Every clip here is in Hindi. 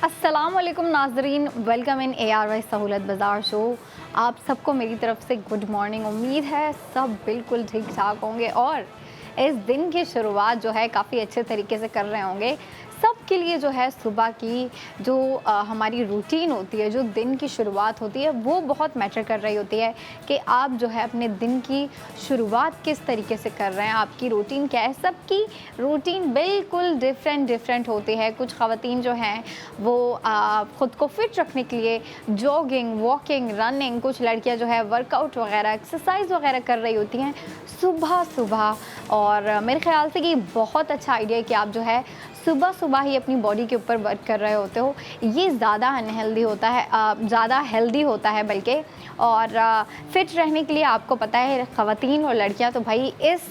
अस्सलाम वालेकुम नाजरीन, वेलकम इन ARY सहूलत बाज़ार शो। आप सबको मेरी तरफ से गुड मॉर्निंग। उम्मीद है सब बिल्कुल ठीक ठाक होंगे और इस दिन की शुरुआत जो है काफ़ी अच्छे तरीके से कर रहे होंगे। सब के लिए जो है सुबह की जो हमारी रूटीन होती है, जो दिन की शुरुआत होती है, वो बहुत मैटर कर रही होती है कि आप जो है अपने दिन की शुरुआत किस तरीके से कर रहे हैं, आपकी रूटीन क्या है। सबकी रूटीन बिल्कुल डिफरेंट होती है। कुछ ख़वातीन जो हैं वो ख़ुद को फिट रखने के लिए जॉगिंग, वॉकिंग, रनिंग, कुछ लड़कियां जो है वर्कआउट वगैरह, एक्सरसाइज वगैरह कर रही होती हैं सुबह सुबह। और मेरे ख्याल से ये बहुत अच्छा आइडिया है कि आप जो है सुबह सुबह ही अपनी बॉडी के ऊपर वर्क कर रहे होते हो। ये ज़्यादा अनहेल्दी होता है, ज़्यादा हेल्दी होता है बल्कि। और फिट रहने के लिए आपको पता है ख़वातीन और लड़कियां तो भाई इस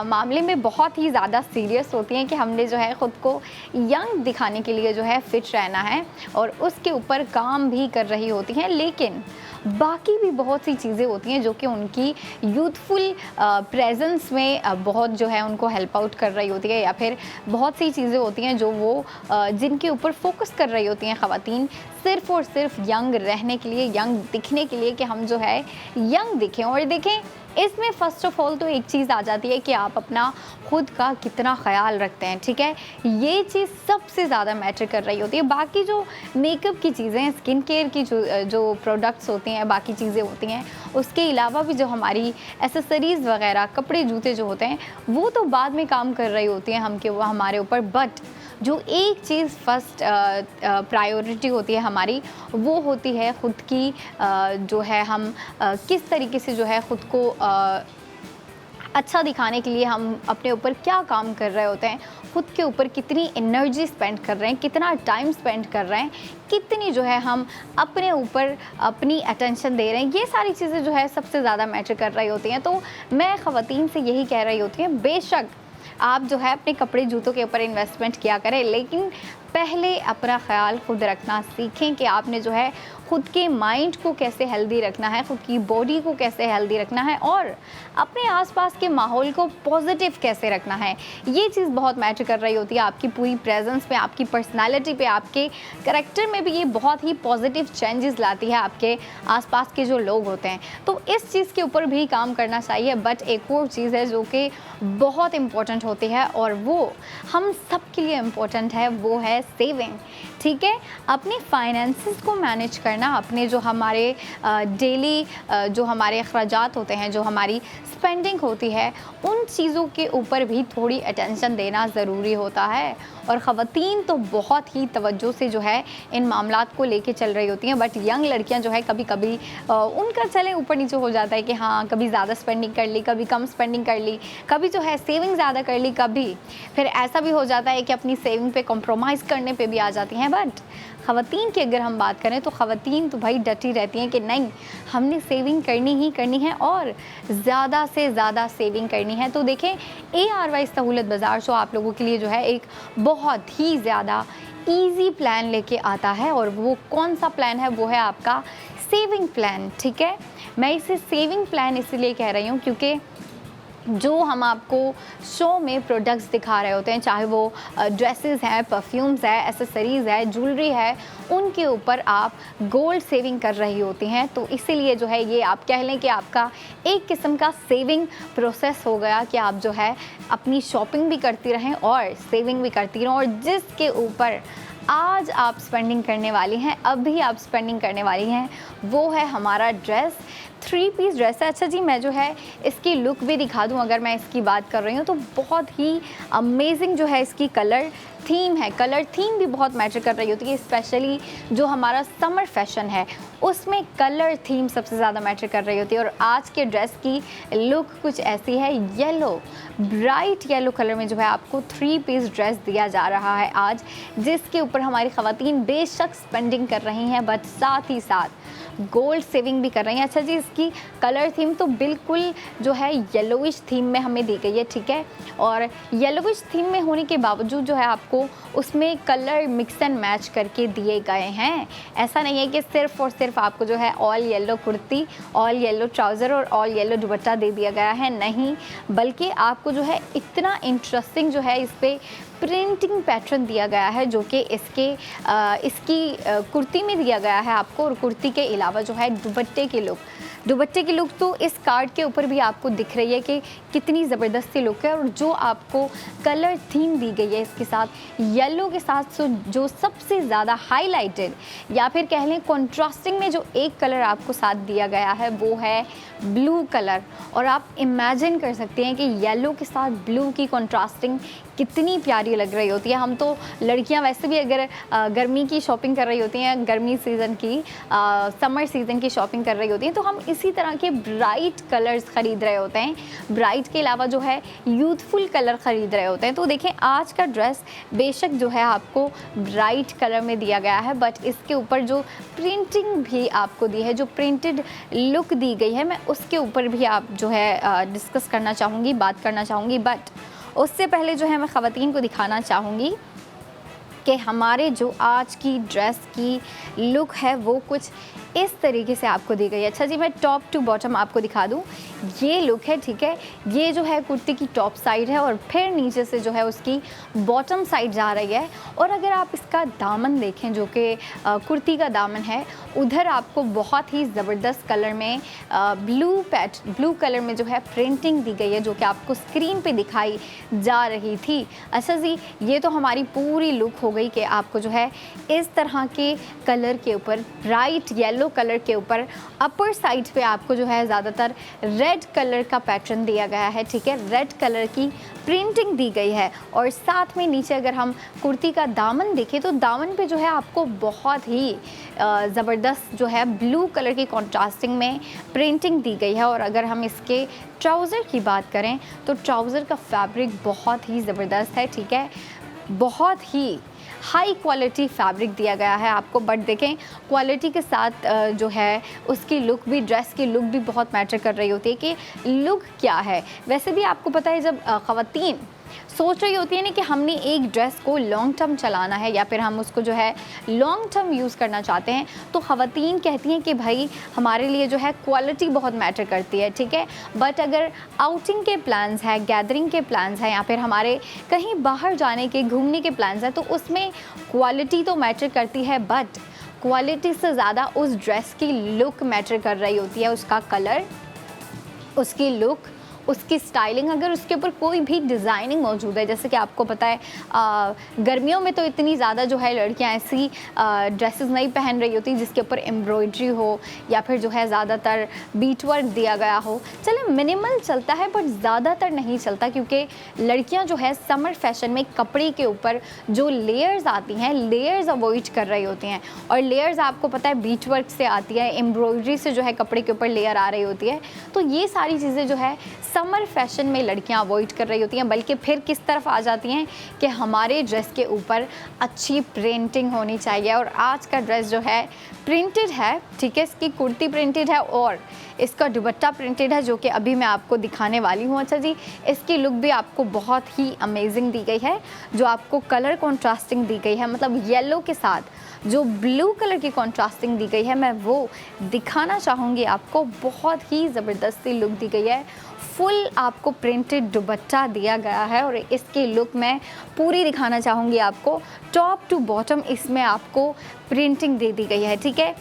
मामले में बहुत ही ज़्यादा सीरियस होती हैं कि हमने जो है ख़ुद को यंग दिखाने के लिए जो है फ़िट रहना है और उसके ऊपर काम भी कर रही होती हैं। लेकिन बाकी भी बहुत सी चीज़ें होती हैं जो कि उनकी यूथफुल प्रेजेंस में बहुत जो है उनको हेल्प आउट कर रही होती है, या फिर बहुत सी चीज़ें होती हैं जो वो जिनके ऊपर फोकस कर रही होती हैं ख़वातीन सिर्फ़ और सिर्फ यंग रहने के लिए, यंग दिखने के लिए कि हम जो है यंग दिखें। और देखें, इसमें फ़र्स्ट ऑफ़ ऑल तो एक चीज़ आ जाती है कि आप अपना खुद का कितना ख़याल रखते हैं, ठीक है। ये चीज़ सबसे ज़्यादा मैटर कर रही होती है। बाकी जो मेकअप की चीज़ें हैं, स्किन केयर की जो प्रोडक्ट्स होती हैं, बाकी चीज़ें होती हैं, उसके अलावा भी जो हमारी एसेसरीज़ वगैरह, कपड़े जूते जो होते हैं, वो तो बाद में काम कर रही होती हैं हम कि वो हमारे ऊपर। बट जो एक चीज़ फ़र्स्ट प्रायोरिटी होती है हमारी, वो होती है ख़ुद की जो है हम किस तरीके से जो है ख़ुद को अच्छा दिखाने के लिए हम अपने ऊपर क्या काम कर रहे होते हैं, ख़ुद के ऊपर कितनी एनर्जी स्पेंड कर रहे हैं, कितना टाइम स्पेंड कर रहे हैं, कितनी जो है हम अपने ऊपर अपनी अटेंशन दे रहे हैं। ये सारी चीज़ें जो है सबसे ज़्यादा मैटर कर रही होती हैं। तो मैं ख़वातीन से यही कह रही होती हैं, बेशक आप जो है अपने कपड़े जूतों के ऊपर इन्वेस्टमेंट किया करें, लेकिन पहले अपना ख्याल खुद रखना सीखें कि आपने जो है ख़ुद के माइंड को कैसे हेल्दी रखना है, ख़ुद की बॉडी को कैसे हेल्दी रखना है और अपने आसपास के माहौल को पॉजिटिव कैसे रखना है। ये चीज़ बहुत मैटर कर रही होती है आपकी पूरी प्रेजेंस पे, आपकी पर्सनालिटी पे, आपके करैक्टर में भी ये बहुत ही पॉजिटिव चेंजेस लाती है आपके आसपास के जो लोग होते हैं। तो इस चीज़ के ऊपर भी काम करना चाहिए। बट एक और चीज़ है जो कि बहुत इम्पॉर्टेंट होती है और वो हम सब के लिए इम्पॉर्टेंट है, वो है सेविंग, ठीक है। अपने फाइनेंसेस को मैनेज करना, अपने जो हमारे डेली जो हमारे अखराजात होते हैं, जो हमारी स्पेंडिंग होती है, उन चीज़ों के ऊपर भी थोड़ी अटेंशन देना ज़रूरी होता है। और ख़वातीन तो बहुत ही तवज्जो से जो है इन मामलात को लेके चल रही होती हैं। बट यंग लड़कियां जो है कभी कभी उनका चले ऊपर नीचे हो जाता है कि हाँ, कभी ज़्यादा स्पेंडिंग कर ली, कभी कम स्पेंडिंग कर ली, कभी जो है सेविंग ज़्यादा कर ली, कभी फिर ऐसा भी हो जाता है कि अपनी सेविंग पे कॉम्प्रोमाइज़ करने पे भी आ जाती हैं। बट ख़वातीन की अगर हम बात करें तो ख़वातीन तो भाई डटी रहती हैं कि नहीं, हमने सेविंग करनी ही करनी है और ज़्यादा से ज़्यादा सेविंग करनी है। तो देखें, ARY सहूलत बाज़ार शो आप लोगों के लिए जो है एक बहुत ही ज़्यादा ईजी प्लान लेके आता है। और वो कौन सा प्लान है? वो है आपका सेविंग प्लान, ठीक है। मैं इसे सेविंग प्लान इसलिए कह रही हूँ क्योंकि जो हम आपको शो में प्रोडक्ट्स दिखा रहे होते हैं, चाहे वो ड्रेसेस हैं, परफ्यूम्स है, एसेसरीज़ है, ज्वेलरी है, उनके ऊपर आप गोल्ड सेविंग कर रही होती हैं। तो इसीलिए जो है ये आप कह लें कि आपका एक किस्म का सेविंग प्रोसेस हो गया कि आप जो है अपनी शॉपिंग भी करती रहें और सेविंग भी करती रहें। और जिसके ऊपर आज आप स्पेंडिंग करने वाली हैं, अभी आप स्पेंडिंग करने वाली हैं, वो है हमारा ड्रेस। 3 पीस ड्रेस है। अच्छा जी, मैं जो है इसकी लुक भी दिखा दूं अगर मैं इसकी बात कर रही हूँ तो बहुत ही अमेजिंग जो है इसकी कलर थीम है। कलर थीम भी बहुत मैटर कर रही होती है, स्पेशली जो हमारा समर फैशन है उसमें कलर थीम सबसे ज़्यादा मैटर कर रही होती है। और आज के ड्रेस की लुक कुछ ऐसी है, येलो, ब्राइट येलो कलर में जो है आपको 3 पीस ड्रेस दिया जा रहा है आज, जिसके ऊपर हमारी ख़वातीन बेशक स्पेंडिंग कर रही हैं बट साथ ही साथ गोल्ड सेविंग भी कर रही हैं। अच्छा जी, इसकी कलर थीम तो बिल्कुल जो है येलोविश थीम में हमें दी गई है, ठीक है। और येलोविश थीम में होने के बावजूद जो है आपको उसमें कलर मिक्स एंड मैच करके दिए गए हैं। ऐसा नहीं है कि सिर्फ़ और सिर्फ आपको जो है all yellow kurti, all yellow trouser और ऑल येलो दुपट्टा दे दिया गया है, नहीं, बल्कि आपको जो है इतना इंटरेस्टिंग जो है इस पर प्रिंटिंग पैटर्न दिया गया है जो कि इसकी कुर्ती में दिया गया है आपको। और कुर्ती के अलावा जो है दुपट्टे की लुक तो इस कार्ड के ऊपर भी आपको दिख रही है कि कितनी ज़बरदस्ती लुक है। और जो आपको कलर थीम दी गई है इसके साथ येलो के साथ, जो सबसे ज़्यादा हाईलाइटेड या फिर कह लें कॉन्ट्रास्टिंग में जो एक कलर आपको साथ दिया गया है वो है ब्लू कलर। और आप इमेजिन कर सकते हैं कि येलो के साथ ब्लू की कॉन्ट्रास्टिंग कितनी प्यारी लग रही होती है। हम तो लड़कियां वैसे भी अगर गर्मी की शॉपिंग कर रही होती हैं, गर्मी सीज़न की समर सीज़न की शॉपिंग कर रही होती हैं, तो हम इसी तरह के ब्राइट कलर्स ख़रीद रहे होते हैं। ब्राइट के अलावा जो है यूथफुल कलर ख़रीद रहे होते हैं। तो देखें आज का ड्रेस बेशक जो है आपको ब्राइट कलर में दिया गया है, बट इसके ऊपर जो प्रिंटिंग भी आपको दी है, जो प्रिंटेड लुक दी गई है, मैं उसके ऊपर भी आप जो है डिस्कस करना चाहूँगी, बात करना चाहूँगी। बट उससे पहले जो है मैं ख़वातीन को दिखाना चाहूँगी कि हमारे जो आज की ड्रेस की लुक है वो कुछ इस तरीके से आपको दी गई है। अच्छा जी, मैं टॉप टू बॉटम आपको दिखा दूँ, ये लुक है, ठीक है। ये जो है कुर्ती की टॉप साइड है और फिर नीचे से जो है उसकी बॉटम साइड जा रही है। और अगर आप इसका दामन देखें जो कि कुर्ती का दामन है, उधर आपको बहुत ही ज़बरदस्त कलर में ब्लू कलर में जो है प्रिंटिंग दी गई है जो कि आपको स्क्रीन पे दिखाई जा रही थी। अच्छा जी, ये तो हमारी पूरी लुक हो गई कि आपको जो है इस तरह के कलर के ऊपर, ब्राइट येलो कलर के ऊपर अपर साइड पे आपको जो है ज़्यादातर रेड कलर का पैटर्न दिया गया है, ठीक है। रेड कलर की प्रिंटिंग दी गई है। और साथ में नीचे अगर हम कुर्ती का दामन देखें तो दामन पे जो है आपको बहुत ही ज़बरदस्त जो है ब्लू कलर की कॉन्ट्रास्टिंग में प्रिंटिंग दी गई है। और अगर हम इसके ट्राउज़र की बात करें तो ट्राउज़र का फैब्रिक बहुत ही ज़बरदस्त है, ठीक है। बहुत ही हाई क्वालिटी फैब्रिक दिया गया है आपको। बट देखें क्वालिटी के साथ जो है उसकी लुक भी, ड्रेस की लुक भी बहुत मैटर कर रही होती है कि लुक क्या है। वैसे भी आपको पता है जब ख़वातीन सोच रही होती है ना कि हमने एक ड्रेस को लॉन्ग टर्म चलाना है या फिर हम उसको जो है लॉन्ग टर्म यूज़ करना चाहते हैं, तो ख़वातीन कहती हैं कि भाई हमारे लिए जो है क्वालिटी बहुत मैटर करती है, ठीक है। बट अगर आउटिंग के प्लान्स हैं, गैदरिंग के प्लान्स हैं या फिर हमारे कहीं बाहर जाने के, घूमने के प्लान्स हैं, तो उसमें क्वालिटी तो मैटर करती है, बट क्वालिटी से ज़्यादा उस ड्रेस की लुक मैटर कर रही होती है। उसका कलर, उसकी लुक, उसकी स्टाइलिंग, अगर उसके ऊपर कोई भी डिज़ाइनिंग मौजूद है। जैसे कि आपको पता है गर्मियों में तो इतनी ज़्यादा जो है लड़कियां ऐसी ड्रेसेस नहीं पहन रही होती जिसके ऊपर एम्ब्रॉयडरी हो या फिर जो है ज़्यादातर बीट वर्क दिया गया हो। चले मिनिमल चलता है बट ज़्यादातर नहीं चलता, क्योंकि लड़कियां जो है समर फैशन में कपड़े के ऊपर जो लेयर्स आती हैं, लेयर्स अवॉइड कर रही होती हैं। और लेयर्स आपको पता है बीट वर्क से आती है, एम्ब्रॉयडरी से जो है कपड़े के ऊपर लेयर आ रही होती है। तो ये सारी चीज़ें जो है समर फैशन में लड़कियां अवॉइड कर रही होती हैं, बल्कि फिर किस तरफ आ जाती हैं कि हमारे ड्रेस के ऊपर अच्छी प्रिंटिंग होनी चाहिए। और आज का ड्रेस जो है प्रिंटेड है, ठीक है। इसकी कुर्ती प्रिंटेड है और इसका दुपट्टा प्रिंटेड है जो कि अभी मैं आपको दिखाने वाली हूँ। अच्छा जी, इसकी लुक भी आपको बहुत ही अमेजिंग दी गई है। जो आपको कलर कॉन्ट्रास्टिंग दी गई है, मतलब येलो के साथ जो ब्लू कलर की कॉन्ट्रास्टिंग दी गई है, मैं वो दिखाना चाहूँगी आपको। बहुत ही ज़बरदस्ती लुक दी गई है, फुल आपको प्रिंटेड दुपट्टा दिया गया है और इसकी लुक मैं पूरी दिखाना चाहूँगी आपको। टॉप टू बॉटम इसमें आपको प्रिंटिंग दे दी गई है, ठीक है।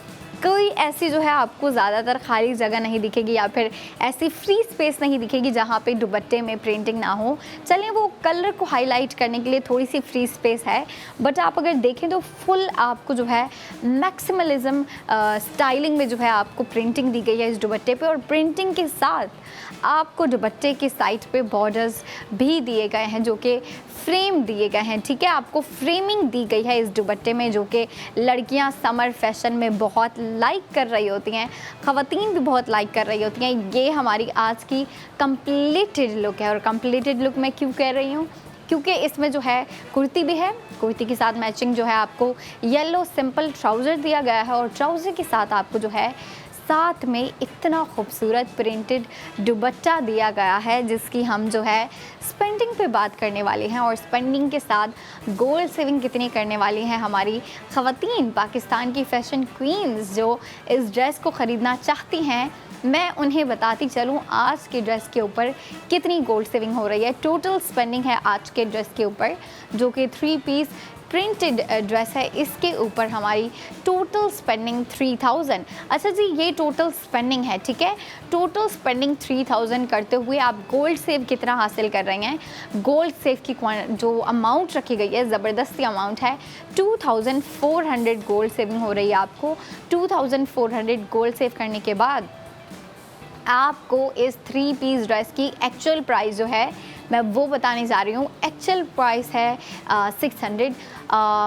कोई ऐसी जो है आपको ज़्यादातर खाली जगह नहीं दिखेगी या फिर ऐसी फ्री स्पेस नहीं दिखेगी जहाँ पे दुपट्टे में प्रिंटिंग ना हो। चलें, वो कलर को हाईलाइट करने के लिए थोड़ी सी फ्री स्पेस है, बट आप अगर देखें तो फुल आपको जो है मैक्सिमलिज्म स्टाइलिंग में जो है आपको प्रिंटिंग दी गई है इस दुपट्टे पे। और प्रिंटिंग के साथ आपको दुपट्टे की साइड पे बॉर्डर्स भी दिए गए हैं जो कि फ्रेम दिए गए हैं, ठीक है। आपको फ्रेमिंग दी गई है इस दुपट्टे में जो कि लड़कियां समर फैशन में बहुत लाइक कर रही होती हैं, ख़वातीन भी बहुत लाइक कर रही होती हैं। ये हमारी आज की कंप्लीटेड लुक है। और कंप्लीटेड लुक मैं क्यों कह रही हूँ, क्योंकि इसमें जो है कुर्ती भी है, कुर्ती के साथ मैचिंग जो है आपको येलो सिंपल ट्राउज़र दिया गया है और ट्राउज़र के साथ आपको जो है साथ में इतना खूबसूरत प्रिंटेड दुपट्टा दिया गया है, जिसकी हम जो है स्पेंडिंग पे बात करने वाले हैं। और स्पेंडिंग के साथ गोल्ड सेविंग कितनी करने वाली हैं हमारी ख़वातीन, पाकिस्तान की फ़ैशन क्वींस जो इस ड्रेस को ख़रीदना चाहती हैं, मैं उन्हें बताती चलूँ आज के ड्रेस के ऊपर कितनी गोल्ड सेविंग हो रही है। टोटल स्पेंडिंग है आज के ड्रेस के ऊपर, जो कि 3 पीस प्रिंटेड ड्रेस है, इसके ऊपर हमारी टोटल स्पेंडिंग 3000। अच्छा जी, ये टोटल स्पेंडिंग है, ठीक है। टोटल स्पेंडिंग 3000 करते हुए आप गोल्ड सेव कितना हासिल कर रहे हैं। गोल्ड सेव की जो अमाउंट रखी गई है, ज़बरदस्ती अमाउंट है। 2400 गोल्ड सेविंग हो रही है आपको। 2400 गोल्ड सेव करने के बाद आपको इस 3 पीस ड्रेस की एक्चुअल प्राइस जो है मैं वो बताने जा रही हूँ। एक्चुअल प्राइस है 600।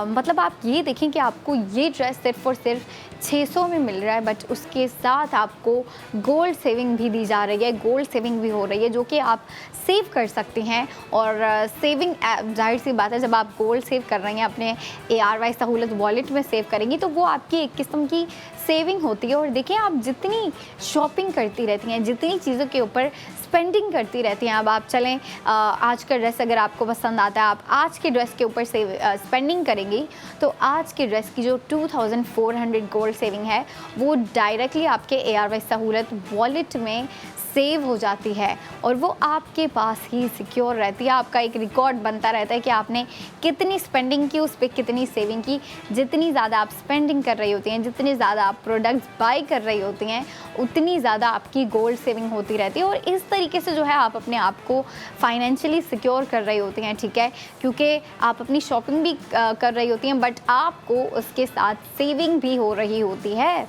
मतलब आप ये देखें कि आपको ये ड्रेस सिर्फ़ और सिर्फ 600 में मिल रहा है, बट उसके साथ आपको गोल्ड सेविंग भी दी जा रही है, गोल्ड सेविंग भी हो रही है, जो कि आप सेव कर सकते हैं। और सेविंग जाहिर सी बात है, जब आप गोल्ड सेव कर रही हैं अपने ARY सहूलत वॉलेट में सेव करेंगी तो वो आपकी एक किस्म की सेविंग होती है। और देखिए, आप जितनी शॉपिंग करती रहती हैं, जितनी चीज़ों के ऊपर स्पेंडिंग करती रहती हैं, अब आप चलें आज का ड्रेस अगर आपको पसंद आता है, आप आज के ड्रेस के ऊपर स्पेंडिंग करेंगी तो आज के ड्रेस की जो 2400 गोल्ड सेविंग है वो डायरेक्टली आपके ARY सहूलत वॉलेट में सेव हो जाती है और वो आपके पास ही सिक्योर रहती है। आपका एक रिकॉर्ड बनता रहता है कि आपने कितनी स्पेंडिंग की, उस पर कितनी सेविंग की। जितनी ज़्यादा आप स्पेंडिंग कर रही होती हैं, जितनी ज़्यादा आप प्रोडक्ट्स बाय कर रही होती हैं, उतनी ज़्यादा आपकी गोल्ड सेविंग होती रहती है। और इस तरीके से जो है आप अपने आप को फाइनेंशियली सिक्योर कर रही होती हैं, ठीक है, क्योंकि आप अपनी शॉपिंग भी कर रही होती हैं, बट आपको उसके साथ सेविंग भी हो रही होती है,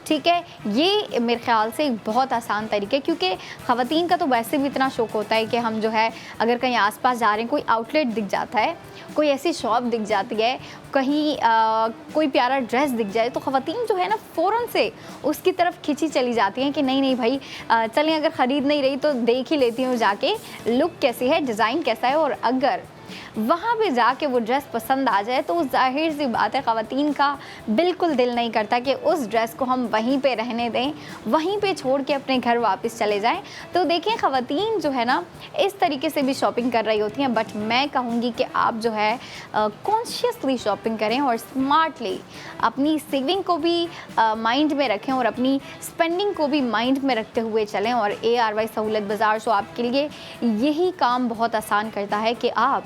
ठीक है। ये मेरे ख़्याल से एक बहुत आसान तरीका है, क्योंकि ख़वातीन का तो वैसे भी इतना शौक़ होता है कि हम जो है अगर कहीं आसपास जा रहे हैं, कोई आउटलेट दिख जाता है, कोई ऐसी शॉप दिख जाती है, कहीं कोई प्यारा ड्रेस दिख जाए, तो ख़वातीन जो है ना फ़ौरन से उसकी तरफ खिंची चली जाती हैं कि नहीं नहीं भाई चलें, अगर ख़रीद नहीं रही तो देख ही लेती हूँ जाके लुक कैसी है, डिज़ाइन कैसा है। और अगर वहाँ पे जाके वो ड्रेस पसंद आ जाए तो ज़ाहिर सी बात है ख़वातीन का बिल्कुल दिल नहीं करता कि उस ड्रेस को हम वहीं पे रहने दें, वहीं पे छोड़ के अपने घर वापस चले जाएं। तो देखें, ख़वातीन जो है ना इस तरीके से भी शॉपिंग कर रही होती हैं, बट मैं कहूँगी कि आप जो है कॉन्शियसली शॉपिंग करें और स्मार्टली अपनी सेविंग को भी माइंड में रखें और अपनी स्पेंडिंग को भी माइंड में रखते हुए चलें। और ARY सहूलत बाज़ार शो आपके लिए यही काम बहुत आसान करता है कि आप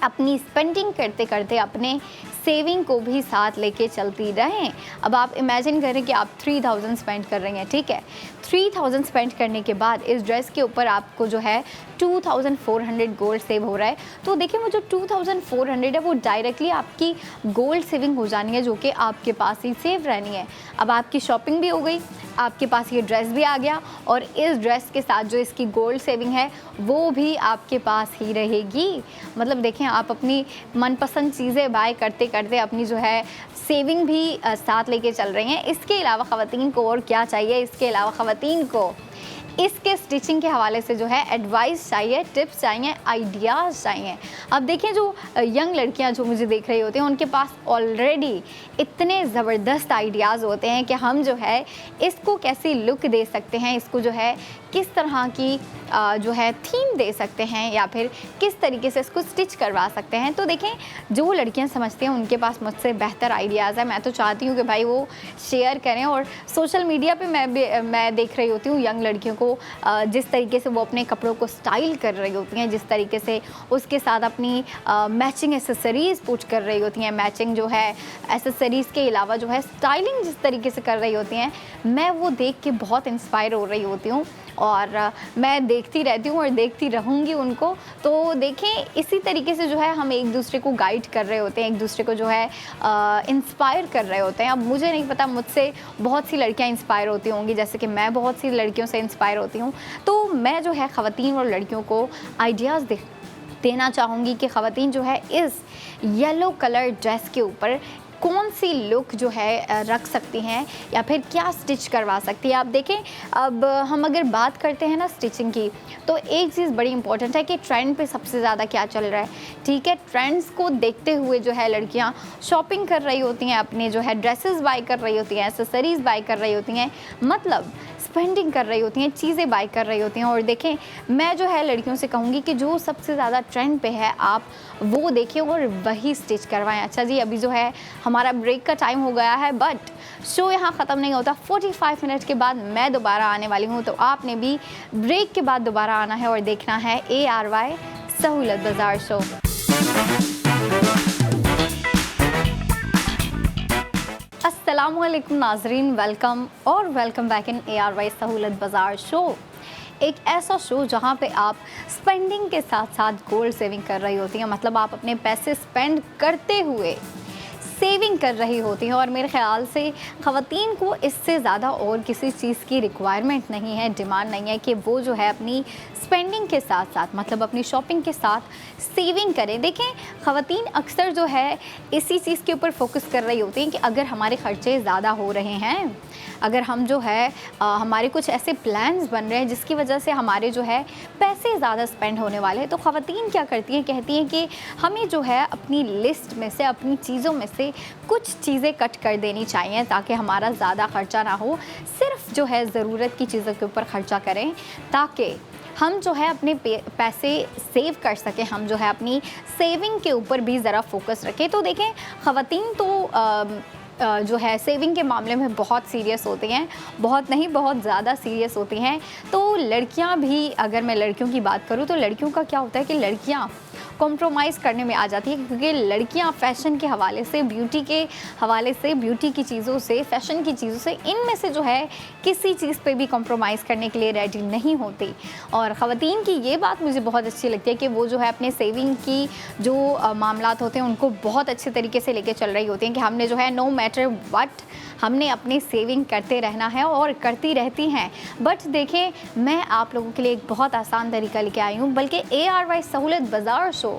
अपनी स्पेंडिंग करते करते अपने सेविंग को भी साथ लेके चलती रहें। अब आप इमेजिन करें कि आप 3000 स्पेंड कर रही हैं, ठीक है। 3000 स्पेंड करने के बाद इस ड्रेस के ऊपर आपको जो है 2400 गोल्ड सेव हो रहा है। तो देखिए, वो जो 2400 है वो डायरेक्टली आपकी गोल्ड सेविंग हो जानी है, जो कि आपके पास ही सेव रहनी है। अब आपकी शॉपिंग भी हो गई, आपके पास ये ड्रेस भी आ गया, और इस ड्रेस के साथ जो इसकी गोल्ड सेविंग है वो भी आपके पास ही रहेगी। मतलब देखें, आप अपनी मनपसंद चीज़ें बाय करते करते अपनी जो है सेविंग भी साथ लेके चल रही हैं। इसके अलावा ख़वातीन को और क्या चाहिए, इसके अलावा ख़वातीन को इसके स्टिचिंग के हवाले से जो है एडवाइस चाहिए, टिप्स चाहिए, आइडियाज़ चाहिए। अब देखिए, जो यंग लड़कियां जो मुझे देख रही होती हैं उनके पास ऑलरेडी इतने ज़बरदस्त आइडियाज़ होते हैं कि हम जो है इसको कैसी लुक दे सकते हैं, इसको जो है किस तरह की जो है थीम दे सकते हैं, या फिर किस तरीके से इसको स्टिच करवा सकते हैं। तो देखें, जो लड़कियां समझती हैं उनके पास मुझसे बेहतर आइडियाज़ है। मैं तो चाहती हूँ कि भाई वो शेयर करें। और सोशल मीडिया पे मैं देख रही होती हूँ यंग लड़कियों को, जिस तरीके से वो अपने कपड़ों को स्टाइल कर रही होती हैं, जिस तरीके से उसके साथ अपनी मैचिंग एसेसरीज़ पुट कर रही होती हैं, मैचिंग जो है एसेसरीज़ के अलावा जो है स्टाइलिंग जिस तरीके से कर रही होती हैं, मैं वो देख के बहुत इंस्पायर हो रही होती हूँ और मैं देखती रहती हूँ और देखती रहूँगी उनको। तो देखें, इसी तरीके से जो है हम एक दूसरे को गाइड कर रहे होते हैं, एक दूसरे को जो है इंस्पायर कर रहे होते हैं। अब मुझे नहीं पता, मुझसे बहुत सी लड़कियाँ इंस्पायर होती होंगी, जैसे कि मैं बहुत सी लड़कियों से इंस्पायर होती हूँ। तो मैं जो है ख़वातीन और लड़कियों को आइडियाज़ देना चाहूँगी कि ख़वातीन जो है इस येलो कलर ड्रेस के ऊपर कौन सी लुक जो है रख सकती हैं या फिर क्या स्टिच करवा सकती है। आप देखें, अब हम अगर बात करते हैं ना स्टिचिंग की, तो एक चीज़ बड़ी इंपॉर्टेंट है कि ट्रेंड पे सबसे ज़्यादा क्या चल रहा है। ठीक है, ट्रेंड्स को देखते हुए जो है लड़कियां शॉपिंग कर रही होती हैं, अपने जो है ड्रेसेस बाय कर रही होती हैं, एक्सेसरीज़ बाय कर रही होती हैं, मतलब स्पेंडिंग कर रही होती हैं, चीज़ें बाय कर रही होती हैं। और देखें, मैं जो है लड़कियों से कहूँगी कि जो सबसे ज़्यादा ट्रेंड पे है आप वो देखें और वही स्टिच करवाएं। अच्छा जी, अभी जो है हमारा ब्रेक का टाइम हो गया है, बट शो यहाँ ख़त्म नहीं होता। 45 मिनट के बाद मैं दोबारा आने वाली हूँ, तो आपने भी ब्रेक के बाद दोबारा आना है और देखना है ARY सहूलत बाज़ार शो। अस्सलामुअलैकुम नाजरीन, वेलकम बैक इन ARY सहूलत बाज़ार शो। एक ऐसा शो जहाँ पे आप स्पेंडिंग के साथ साथ गोल्ड सेविंग कर रही होती हैं, मतलब आप अपने पैसे स्पेंड करते हुए सेविंग कर रही होती हैं। और मेरे ख़्याल से ख़वातीन को इससे ज़्यादा और किसी चीज़ की रिक्वायरमेंट नहीं है, डिमांड नहीं है कि वो जो है अपनी स्पेंडिंग के साथ साथ, मतलब अपनी शॉपिंग के साथ सेविंग करें। देखें, ख़वातीन अक्सर जो है इसी चीज़ के ऊपर फोकस कर रही होती हैं कि अगर हमारे ख़र्चे ज़्यादा हो रहे हैं, अगर हम जो है हमारे कुछ ऐसे प्लान्स बन रहे हैं जिसकी वजह से हमारे जो है पैसे ज़्यादा स्पेंड होने वाले हैं, तो ख़वातीन क्या करती हैं, कहती हैं कि हमें जो है अपनी लिस्ट में से, अपनी चीज़ों में से कुछ चीज़ें कट कर देनी चाहिए ताकि हमारा ज़्यादा ख़र्चा ना हो। सिर्फ जो है ज़रूरत की चीज़ों के ऊपर ख़र्चा करें ताकि हम जो है अपने पैसे सेव कर सकें, हम जो है अपनी सेविंग के ऊपर भी ज़रा फोकस रखें। तो देखें, ख़वातीन तो जो है सेविंग के मामले में बहुत सीरियस होती हैं, बहुत नहीं बहुत ज़्यादा सीरियस होती हैं। तो लड़कियां भी, अगर मैं लड़कियों की बात करूं तो लड़कियों का क्या होता है कि लड़कियां कॉम्प्रोमाइज़ करने में आ जाती है, क्योंकि लड़कियां फ़ैशन के हवाले से, ब्यूटी के हवाले से, ब्यूटी की चीज़ों से, फ़ैशन की चीज़ों से, इनमें से जो है किसी चीज़ पे भी कॉम्प्रोमाइज़ करने के लिए रेडी नहीं होती। और ख़वातीन की ये बात मुझे बहुत अच्छी लगती है कि वो जो है अपने सेविंग की जो मामलात होते हैं उनको बहुत अच्छे तरीके से लेके चल रही होती हैं कि हमने जो है नो मैटर वट हमने अपनी सेविंग करते रहना है और करती रहती हैं। बट देखें, मैं आप लोगों के लिए एक बहुत आसान तरीका लेके आई हूँ, बल्कि ARY सहूलत बाज़ार शो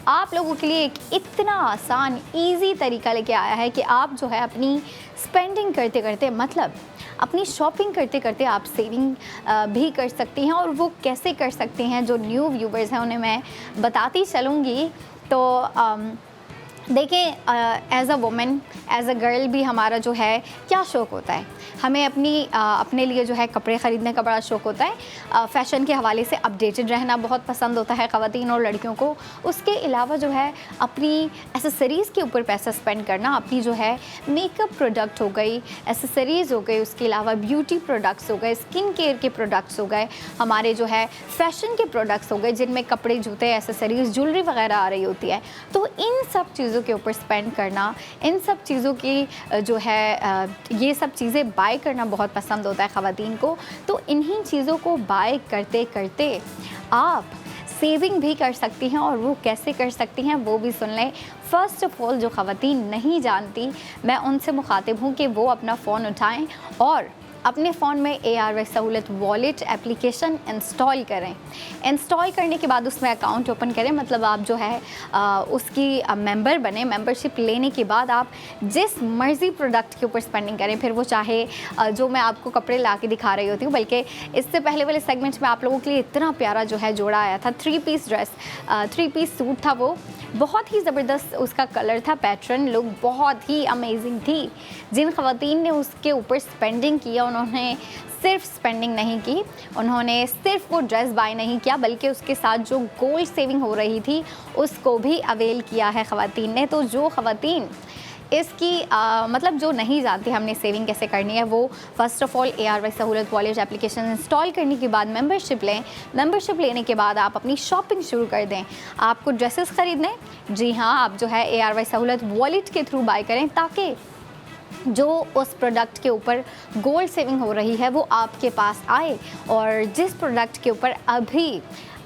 आप लोगों के लिए एक इतना आसान ईजी तरीका लेके आया है कि आप जो है अपनी स्पेंडिंग करते करते, मतलब अपनी शॉपिंग करते करते आप सेविंग भी कर सकती हैं। और वो कैसे कर सकती हैं, जो न्यू व्यूवर्स हैं उन्हें मैं बताती चलूँगी। तो देखें, as a women, as a girl भी हमारा जो है क्या शौक़ होता है, हमें अपने लिए जो है कपड़े ख़रीदने का बड़ा शौक़ होता है। फ़ैशन के हवाले से अपडेटेड रहना बहुत पसंद होता है ख़वातीन और लड़कियों को। उसके अलावा जो है अपनी एसेसरीज़ के ऊपर पैसा स्पेंड करना, अपनी जो है मेकअप प्रोडक्ट हो गई, एसेसरीज़ हो गई, उसके अलावा ब्यूटी प्रोडक्ट्स हो गए, स्किन केयर के प्रोडक्ट्स हो गए, हमारे जो है फ़ैशन के प्रोडक्ट्स हो गए जिनमें कपड़े, जूते, एसेसरीज़, ज्वेलरी वगैरह आ रही होती है। तो इन सब चीज़ों के ऊपर स्पेंड करना, इन सब चीज़ों की जो है ये सब चीज़ें बाय करना बहुत पसंद होता है ख़वातीन को। तो इन्हीं चीज़ों को बाय करते करते आप सेविंग भी कर सकती हैं, और वो कैसे कर सकती हैं वो भी सुन लें। फ़र्स्ट ऑफ़ ऑल, जो ख़वातीन नहीं जानती, मैं उनसे मुखातिब हूँ कि वो अपना फ़ोन उठाएं और अपने फ़ोन में ARY सहूलत वॉलेट एप्लीकेशन इंस्टॉल करें। इंस्टॉल करने के बाद उसमें अकाउंट ओपन करें, मतलब आप जो है उसकी मेंबर बने। मेंबरशिप लेने के बाद आप जिस मर्ज़ी प्रोडक्ट के ऊपर स्पेंडिंग करें, फिर वो चाहे जो मैं आपको कपड़े ला के दिखा रही होती हूँ, बल्कि इससे पहले वाले सेगमेंट में आप लोगों के लिए इतना प्यारा जो है जोड़ा आया था, 3 पीस ड्रेस, 3 पीस सूट था, वो बहुत ही ज़बरदस्त उसका कलर था, पैटर्न लुक बहुत ही अमेजिंग थी। जिन ख़वातीन ने उसके ऊपर स्पेंडिंग किया, उन्होंने सिर्फ स्पेंडिंग नहीं की, उन्होंने सिर्फ वो ड्रेस बाय नहीं किया, बल्कि उसके साथ जो गोल्ड सेविंग हो रही थी उसको भी अवेल किया है ख़वातीन ने। तो जो ख़वातीन इसकी मतलब जो नहीं जानती हमने सेविंग कैसे करनी है, वो फ़र्स्ट ऑफ़ ऑल ARY सहूलत वॉलेट एप्लीकेशन इंस्टॉल करने के बाद मेंबरशिप लें। मेंबरशिप लेने के बाद आप अपनी शॉपिंग शुरू कर दें। आपको ड्रेसेस ख़रीदने, जी हाँ, आप जो है ARY सहूलत वॉलेट के थ्रू बाय करें ताकि जो उस प्रोडक्ट के ऊपर गोल्ड सेविंग हो रही है वो आपके पास आए। और जिस प्रोडक्ट के ऊपर अभी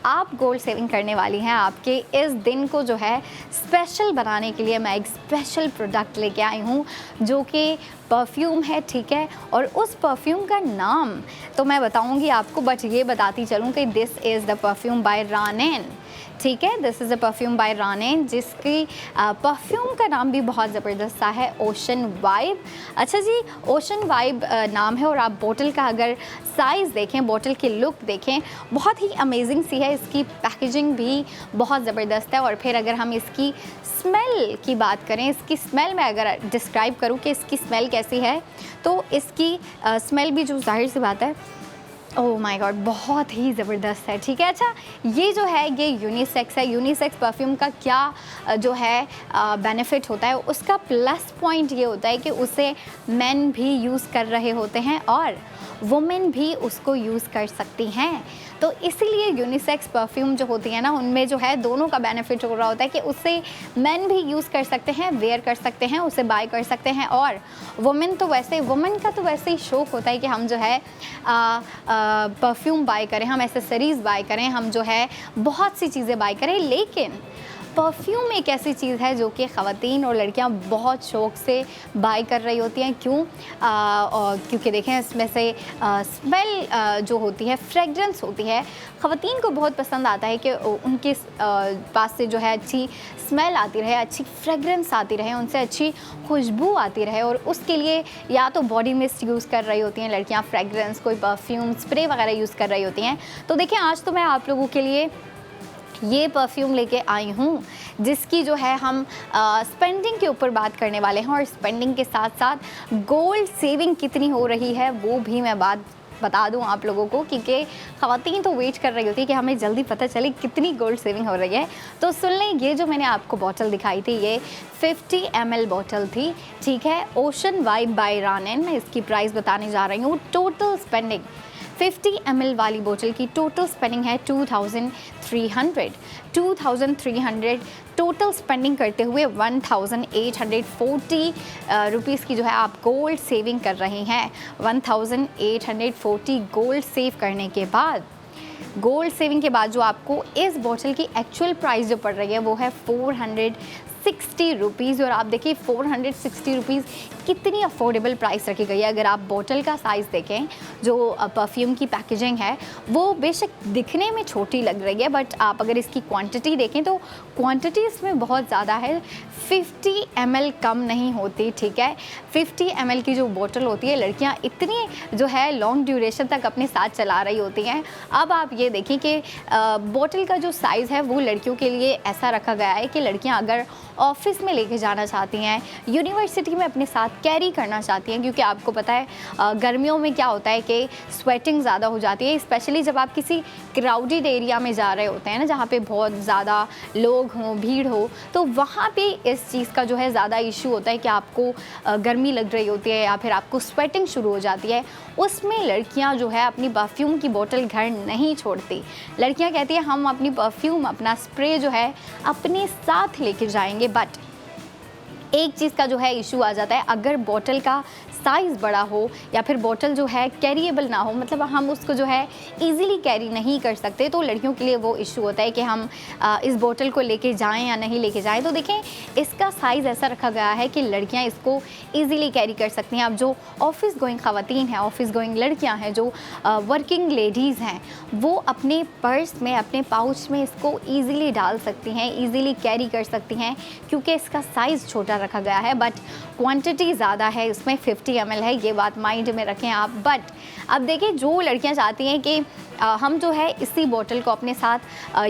आप गोल्ड सेविंग करने वाली हैं, आपके इस दिन को जो है स्पेशल बनाने के लिए मैं एक स्पेशल प्रोडक्ट लेके आई हूँ, जो कि परफ्यूम है, ठीक है। और उस परफ्यूम का नाम तो मैं बताऊंगी आपको, बट ये बताती चलूँ कि this is the perfume by Ranen, ठीक है। This is a perfume by Ranen, जिसकी परफ्यूम का नाम भी बहुत ज़बरदस्त सा है, ओशन वाइब। अच्छा जी, ओशन वाइब नाम है। और आप बोतल का अगर साइज़ देखें, बोतल की लुक देखें, बहुत ही अमेजिंग सी है। इसकी पैकेजिंग भी बहुत ज़बरदस्त है। और फिर अगर हम इसकी स्मेल की बात करें, इसकी स्मेल मैं अगर डिस्क्राइब करूँ कि इसकी स्मेल कैसी है, तो इसकी स्मेल भी जो ज़ाहिर सी बात है, ओह माय गॉड, बहुत ही ज़बरदस्त है, ठीक है। अच्छा, ये जो है ये यूनिसेक्स है। यूनिसेक्स परफ्यूम का क्या जो है बेनिफिट होता है, उसका प्लस पॉइंट ये होता है कि उसे मेन भी यूज़ कर रहे होते हैं और वुमेन भी उसको यूज़ कर सकती हैं। तो इसीलिए यूनिसेक्स परफ्यूम जो होती है ना, उनमें जो है दोनों का बेनिफिट हो रहा होता है कि उसे मेन भी यूज़ कर सकते हैं, वेयर कर सकते हैं, उसे बाय कर सकते हैं। और वुमेन का तो वैसे ही शौक़ होता है कि हम जो है परफ्यूम बाय करें, हम एसेसरीज़ बाय करें, हम जो है बहुत सी चीज़ें बाय करें। लेकिन परफ्यूम एक ऐसी चीज़ है जो कि ख़वातीन और लड़कियां बहुत शौक़ से बाय कर रही होती हैं। क्यों? क्योंकि देखें, इसमें से स्मेल जो होती है, फ्रेगरेंस होती है, ख़वातीन को बहुत पसंद आता है कि उनके पास से जो है अच्छी स्मेल आती रहे, अच्छी फ्रेगरेंस आती रहे, उनसे अच्छी खुशबू आती रहे। और उसके लिए या तो बॉडी मिस्ट यूज़ कर रही होती हैं लड़कियाँ, फ्रेगरेंस, कोई परफ्यूम स्प्रे वगैरह यूज़ कर रही होती हैं। तो देखें, आज तो मैं आप लोगों के लिए ये परफ्यूम लेके आई हूँ, जिसकी जो है हम स्पेंडिंग के ऊपर बात करने वाले हैं। और स्पेंडिंग के साथ साथ गोल्ड सेविंग कितनी हो रही है वो भी मैं बात बता दूं आप लोगों को, क्योंकि ख़वातीन तो वेट कर रही होती है कि हमें जल्दी पता चले कितनी गोल्ड सेविंग हो रही है। तो सुन लें, ये जो मैंने आपको बॉटल दिखाई थी, ये 50 ml बॉटल थी, ठीक है। Ocean vibe by Ranen. मैं इसकी प्राइस बताने जा रही हूँ। टोटल स्पेंडिंग 50 ml वाली बोतल की टोटल स्पेंडिंग है 2300 टोटल स्पेंडिंग करते हुए 1840 रुपीज़ की जो है आप गोल्ड सेविंग कर रही हैं। 1840 गोल्ड सेव करने के बाद, गोल्ड सेविंग के बाद जो आपको इस बोतल की एक्चुअल प्राइस जो पड़ रही है वो है 460 रुपीज़। और आप देखिए 460 रुपीज़ कितनी अफोर्डेबल प्राइस रखी गई है। अगर आप बोतल का साइज़ देखें, जो परफ्यूम की पैकेजिंग है वो बेशक दिखने में छोटी लग रही है, बट आप अगर इसकी क्वांटिटी देखें तो क्वांटिटी इसमें बहुत ज़्यादा है। 50 ml कम नहीं होती, ठीक है। 50 ml की जो बोतल होती है, लड़कियां इतनी जो है लॉन्ग ड्यूरेशन तक अपने साथ चला रही होती हैं। अब आप ये देखें कि बोतल का जो साइज़ है वो लड़कियों के लिए ऐसा रखा गया है कि लड़कियां अगर ऑफिस में लेके जाना चाहती हैं, यूनिवर्सिटी में अपने साथ कैरी करना चाहती हैं, क्योंकि आपको पता है गर्मियों में क्या होता है कि स्वेटिंग ज़्यादा हो जाती है, स्पेशली जब आप किसी क्राउडेड एरिया में जा रहे होते हैं ना, जहाँ पे बहुत ज़्यादा लोग हों, भीड़ हो, तो वहाँ पे इस चीज़ का जो है ज़्यादा इशू होता है कि आपको गर्मी लग रही होती है या फिर आपको स्वेटिंग शुरू हो जाती है। उसमें लड़कियाँ जो है अपनी परफ्यूम की बोतल घर नहीं छोड़ती। लड़कियाँ कहती हैं हम अपनी परफ्यूम, अपना स्प्रे जो है अपने साथ लेके जाएंगे। बट एक चीज़ का जो है इशू आ जाता है, अगर बोतल का साइज़ बड़ा हो या फिर बोतल जो है कैरिएबल ना हो, मतलब हम उसको जो है इजीली कैरी नहीं कर सकते, तो लड़कियों के लिए वो इशू होता है कि हम इस बोतल को लेके जाएं या नहीं लेके जाएं। तो देखें, इसका साइज़ ऐसा रखा गया है कि लड़कियां इसको इजीली कैरी कर सकती हैं। अब जो ऑफिस गोइंग ख़वातीन हैं, ऑफिस गोइंग लड़कियां हैं, जो वर्किंग लेडीज़ हैं, वो अपने पर्स में, अपने पाउच में इसको ईज़िली डाल सकती हैं, ईज़िली कैरी कर सकती हैं, क्योंकि इसका साइज़ छोटा रखा गया है। बट क्वांटिटी ज़्यादा है, इसमें 50 ml है, ये बात माइंड में रखें आप। बट अब देखिए, जो लड़कियां चाहती हैं कि हम जो है इसी बोतल को अपने साथ,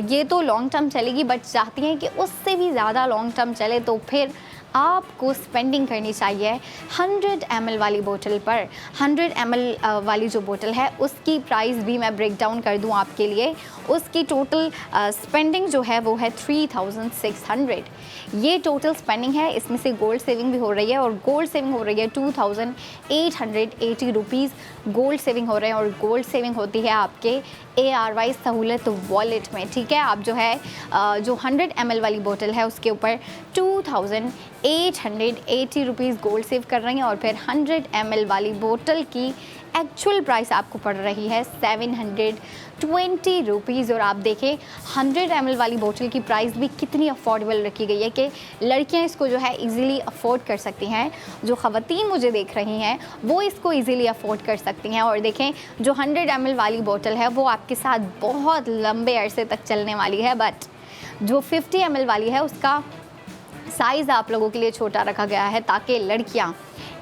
ये तो लॉन्ग टर्म चलेगी, बट चाहती हैं कि उससे भी ज़्यादा लॉन्ग टर्म चले, तो फिर आपको स्पेंडिंग करनी चाहिए 100 ml वाली बोतल पर। 100 ml वाली जो बोतल है उसकी प्राइस भी मैं ब्रेक डाउन कर दूं आपके लिए। उसकी टोटल स्पेंडिंग जो है वो है 3600। ये टोटल स्पेंडिंग है, इसमें से गोल्ड सेविंग भी हो रही है, और गोल्ड सेविंग हो रही है 2880 रुपीज़ गोल्ड सेविंग हो रहे हैं। और गोल्ड सेविंग होती है आपके ARY सहूलत वॉलेट में, ठीक है। आप जो है जो 100 ml वाली बोतल है उसके ऊपर 2880 रुपीज़ गोल्ड सेव कर रही हैं, और फिर 100 ml वाली बोतल की एक्चुअल प्राइस आपको पड़ रही है 720 रुपीज़। और आप देखें 100 ml वाली बोतल की प्राइस भी कितनी अफोर्डेबल रखी गई है कि लड़कियां इसको जो है इजीली अफोर्ड कर सकती हैं। जो ख़वातीन मुझे देख रही हैं वो इसको इजीली अफोर्ड कर सकती हैं। और देखें जो 100 ml वाली बोतल है वो आपके साथ बहुत लंबे अरसे तक चलने वाली है, बट जो 50 ml वाली है उसका साइज़ आप लोगों के लिए छोटा रखा गया है ताकि लड़कियां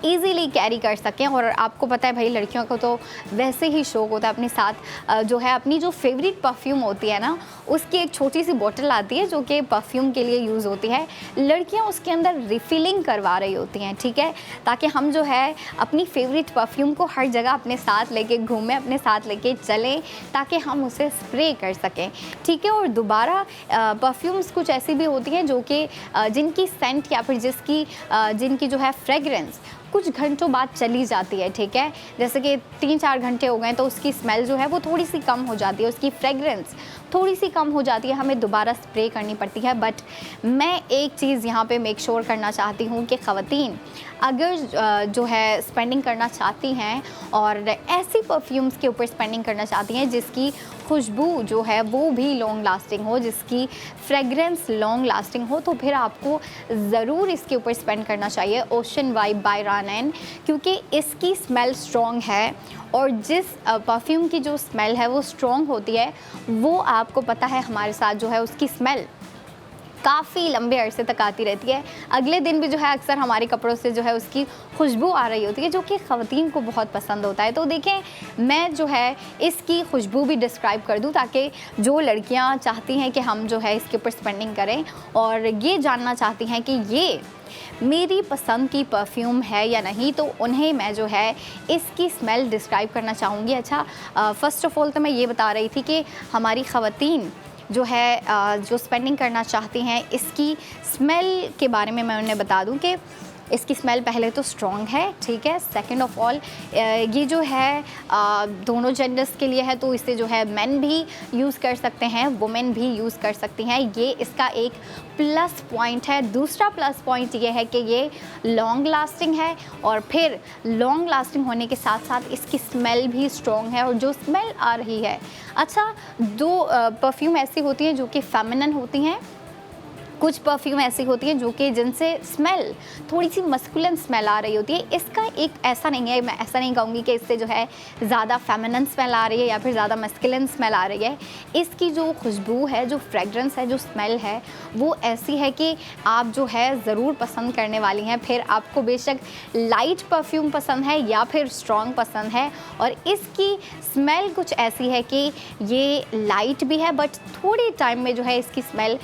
ईज़िली कैरी कर सकें। और आपको पता है भाई लड़कियों को तो वैसे ही शौक़ होता है अपने साथ जो है अपनी जो फेवरेट परफ्यूम होती है ना उसकी एक छोटी सी बोतल आती है जो कि परफ्यूम के लिए यूज़ होती है। लड़कियां उसके अंदर रिफ़िलिंग करवा रही होती हैं, ठीक है, ताकि हम जो है अपनी फेवरेट परफ्यूम को हर जगह अपने साथ लेके घूमें, अपने साथ लेके चलें ताकि हम उसे स्प्रे कर सकें, ठीक है। और दोबारा परफ्यूम्स कुछ ऐसी भी होती हैं जो कि जिनकी सेंट या फिर जिनकी जो है फ्रेगरेंस कुछ घंटों बाद चली जाती है, ठीक है। जैसे कि 3-4 घंटे हो गए तो उसकी स्मेल जो है वो थोड़ी सी कम हो जाती है, उसकी फ्रेगरेंस थोड़ी सी कम हो जाती है, हमें दोबारा स्प्रे करनी पड़ती है। बट मैं एक चीज़ यहाँ पे मेक श्योर करना चाहती हूँ कि ख़वातीन अगर जो है स्पेंडिंग करना चाहती हैं और ऐसी परफ्यूम्स के ऊपर स्पेंडिंग करना चाहती हैं जिसकी खुशबू जो है वो भी लॉन्ग लास्टिंग हो, जिसकी फ्रेगरेंस लॉन्ग लास्टिंग हो, तो फिर आपको ज़रूर इसके ऊपर स्पेंड करना चाहिए ओशन वाइब बाय रानन, क्योंकि इसकी स्मेल स्ट्रॉन्ग है। और जिस परफ्यूम की जो स्मेल है वो स्ट्रॉन्ग होती है, वो आपको पता है हमारे साथ जो है उसकी स्मेल काफ़ी लंबे अरसे तक आती रहती है। अगले दिन भी जो है अक्सर हमारे कपड़ों से जो है उसकी खुशबू आ रही होती है, जो कि ख़वातीन को बहुत पसंद होता है। तो देखें मैं जो है इसकी खुशबू भी डिस्क्राइब कर दूं ताकि जो लड़कियां चाहती हैं कि हम जो है इसके ऊपर स्पेंडिंग करें और ये जानना चाहती हैं कि ये मेरी पसंद की परफ्यूम है या नहीं, तो उन्हें मैं जो है इसकी स्मेल डिस्क्राइब करना चाहूँगी। अच्छा, फ़र्स्ट ऑफ़ ऑल तो मैं ये बता रही थी कि हमारी ख़वातीन जो है जो स्पेंडिंग करना चाहती हैं इसकी स्मेल के बारे में मैं उन्हें बता दूं कि इसकी स्मेल पहले तो स्ट्रॉन्ग है, ठीक है। सेकंड ऑफ़ ऑल ये जो है दोनों जेंडर्स के लिए है, तो इसे जो है मेन भी यूज़ कर सकते हैं, वुमेन भी यूज़ कर सकती हैं। ये इसका एक प्लस पॉइंट है। दूसरा प्लस पॉइंट ये है कि ये लॉन्ग लास्टिंग है और फिर लॉन्ग लास्टिंग होने के साथ साथ इसकी स्मेल भी स्ट्रॉन्ग है। और जो स्मेल आ रही है, अच्छा, दो परफ्यूम ऐसी होती हैं जो कि फेमिनिन होती हैं, कुछ परफ्यूम ऐसी होती हैं जो कि जिनसे स्मेल थोड़ी सी मस्कुलिन स्मेल आ रही होती है। इसका एक ऐसा नहीं है, मैं ऐसा नहीं कहूँगी कि इससे जो है ज़्यादा फेमिनिन स्मेल आ रही है या फिर ज़्यादा मस्कुलिन स्मेल आ रही है। इसकी जो खुशबू है, जो फ्रेगरेंस है, जो स्मेल है, वो ऐसी है कि आप जो है ज़रूर पसंद करने वाली हैं। फिर आपको बेशक लाइट परफ्यूम पसंद है या फिर स्ट्रॉन्ग पसंद है। और इसकी स्मेल कुछ ऐसी है कि ये लाइट भी है बट थोड़ी टाइम में जो है इसकी स्मेल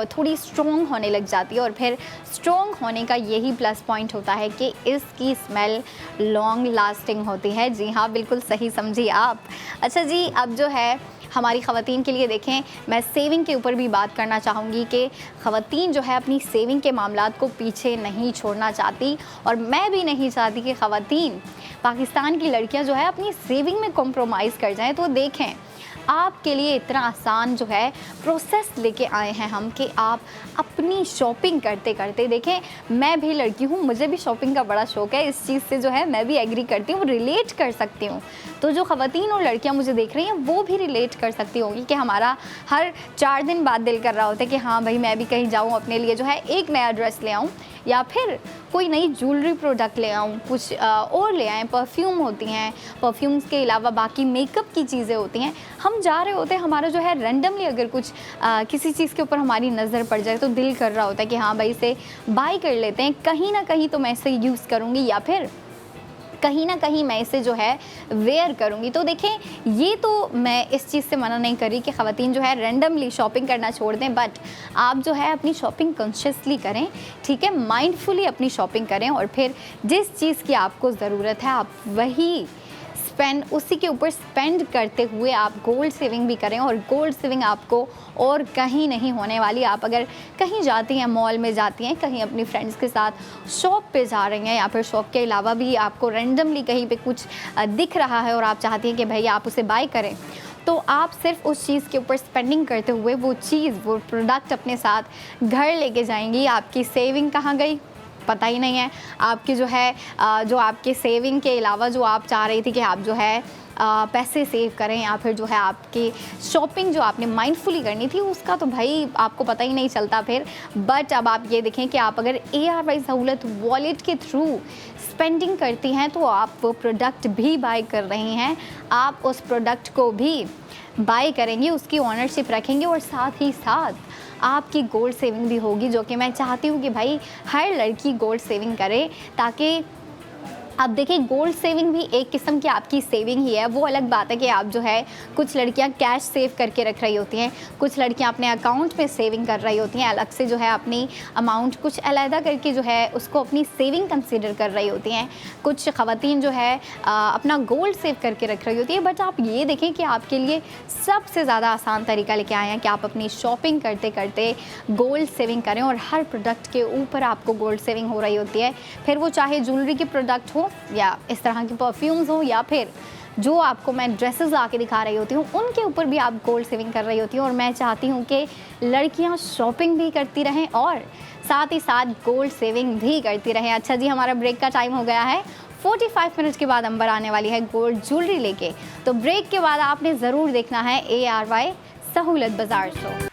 थोड़ी स्ट्रॉन्ग होने लग जाती है। और फिर स्ट्रॉन्ग होने का यही प्लस पॉइंट होता है कि इसकी स्मेल लॉन्ग लास्टिंग होती है। जी हाँ, बिल्कुल सही समझी आप। अच्छा जी, अब जो है हमारी ख़वातीन के लिए देखें, मैं सेविंग के ऊपर भी बात करना चाहूँगी कि ख़वातीन जो है अपनी सेविंग के मामलात को पीछे नहीं छोड़ना चाहती और मैं भी नहीं चाहती कि ख़वातीन पाकिस्तान की लड़कियाँ जो है अपनी सेविंग में कॉम्प्रोमाइज़ कर जाएँ। तो देखें, आपके लिए इतना आसान जो है प्रोसेस लेके आए हैं हम कि आप अपनी शॉपिंग करते करते, देखें मैं भी लड़की हूँ, मुझे भी शॉपिंग का बड़ा शौक़ है, इस चीज़ से जो है मैं भी एग्री करती हूँ, रिलेट कर सकती हूँ। तो जो ख़वातीन और लड़कियाँ मुझे देख रही हैं वो भी रिलेट कर सकती होंगी कि हमारा हर 4 दिन बाद दिल कर रहा होता है कि हाँ भाई मैं भी कहीं जाऊँ, अपने लिए जो है एक नया ड्रेस ले आऊँ या फिर कोई नई ज्वेलरी प्रोडक्ट ले आऊँ, कुछ और ले आएँ। परफ्यूम होती हैं, परफ्यूम्स के अलावा बाकी मेकअप की चीज़ें होती हैं। हम जा रहे होते हैं, हमारा जो है रैंडमली अगर कुछ किसी चीज़ के ऊपर हमारी नज़र पड़ जाए तो दिल कर रहा होता है कि हाँ भाई इसे बाय कर लेते हैं, कहीं ना कहीं तो मैं इसे यूज़ करूँगी या फिर कहीं ना कहीं मैं इसे जो है वेयर करूँगी। तो देखें, ये तो मैं इस चीज़ से मना नहीं कर रही कि ख़वातीन जो है रैंडमली शॉपिंग करना छोड़ दें, बट आप जो है अपनी शॉपिंग कॉन्शियसली करें, ठीक है, माइंडफुली अपनी शॉपिंग करें और फिर जिस चीज़ की आपको ज़रूरत है आप वही उसी के ऊपर स्पेंड करते हुए आप गोल्ड सेविंग भी करें। और गोल्ड सेविंग आपको और कहीं नहीं होने वाली। आप अगर कहीं जाती हैं, मॉल में जाती हैं, कहीं अपनी फ्रेंड्स के साथ शॉप पे जा रही हैं या फिर शॉप के अलावा भी आपको रैंडमली कहीं पे कुछ दिख रहा है और आप चाहती हैं कि भाई आप उसे बाय करें, तो आप सिर्फ उस चीज़ के ऊपर स्पेंडिंग करते हुए वो चीज़, वो प्रोडक्ट अपने साथ घर लेके जाएंगी। आपकी सेविंग कहाँ गई? पता ही नहीं है। आपकी जो है जो आपके सेविंग के अलावा जो आप चाह रही थी कि आप जो है पैसे सेव करें या फिर जो है आपकी शॉपिंग जो आपने माइंडफुली करनी थी उसका तो भाई आपको पता ही नहीं चलता फिर। बट अब आप ये देखें कि आप अगर ARY सहूलत वॉलेट के थ्रू स्पेंडिंग करती हैं तो आप वो प्रोडक्ट भी बाय कर रही हैं, आप उस प्रोडक्ट को भी बाय करेंगी, उसकी ओनरशिप रखेंगे और साथ ही साथ आपकी गोल्ड सेविंग भी होगी, जो कि मैं चाहती हूँ कि भाई हर लड़की गोल्ड सेविंग करे। ताकि अब देखिए गोल्ड सेविंग भी एक किस्म की आपकी सेविंग ही है। वो अलग बात है कि आप जो है कुछ लड़कियां कैश सेव करके रख रही होती हैं, कुछ लड़कियां अपने अकाउंट में सेविंग कर रही होती हैं, अलग से जो है अपनी अमाउंट कुछ अलहदा करके जो है उसको अपनी सेविंग कंसीडर कर रही होती हैं, कुछ ख़वातीन जो है अपना गोल्ड सेव करके रख रही होती है। बट आप ये देखें कि आपके लिए सबसे ज़्यादा आसान तरीका लेके आए हैं कि आप अपनी शॉपिंग करते करते गोल्ड सेविंग करें और हर प्रोडक्ट के ऊपर आपको गोल्ड सेविंग हो रही होती है। फिर वो चाहे ज्वेलरी के प्रोडक्ट हो या इस तरह की परफ्यूम्स हो या फिर जो आपको मैं ड्रेसेस ला के दिखा रही होती हूँ उनके ऊपर भी आप गोल्ड सेविंग कर रही होती हूँ। और मैं चाहती हूँ कि लड़कियाँ शॉपिंग भी करती रहें और साथ ही साथ गोल्ड सेविंग भी करती रहें। अच्छा जी, हमारा ब्रेक का टाइम हो गया है। 45 मिनट के बाद अंबर आने वाली है गोल्ड ज्वेलरी लेके। तो ब्रेक के बाद आपने ज़रूर देखना है ARY सहूलत बाज़ार शो।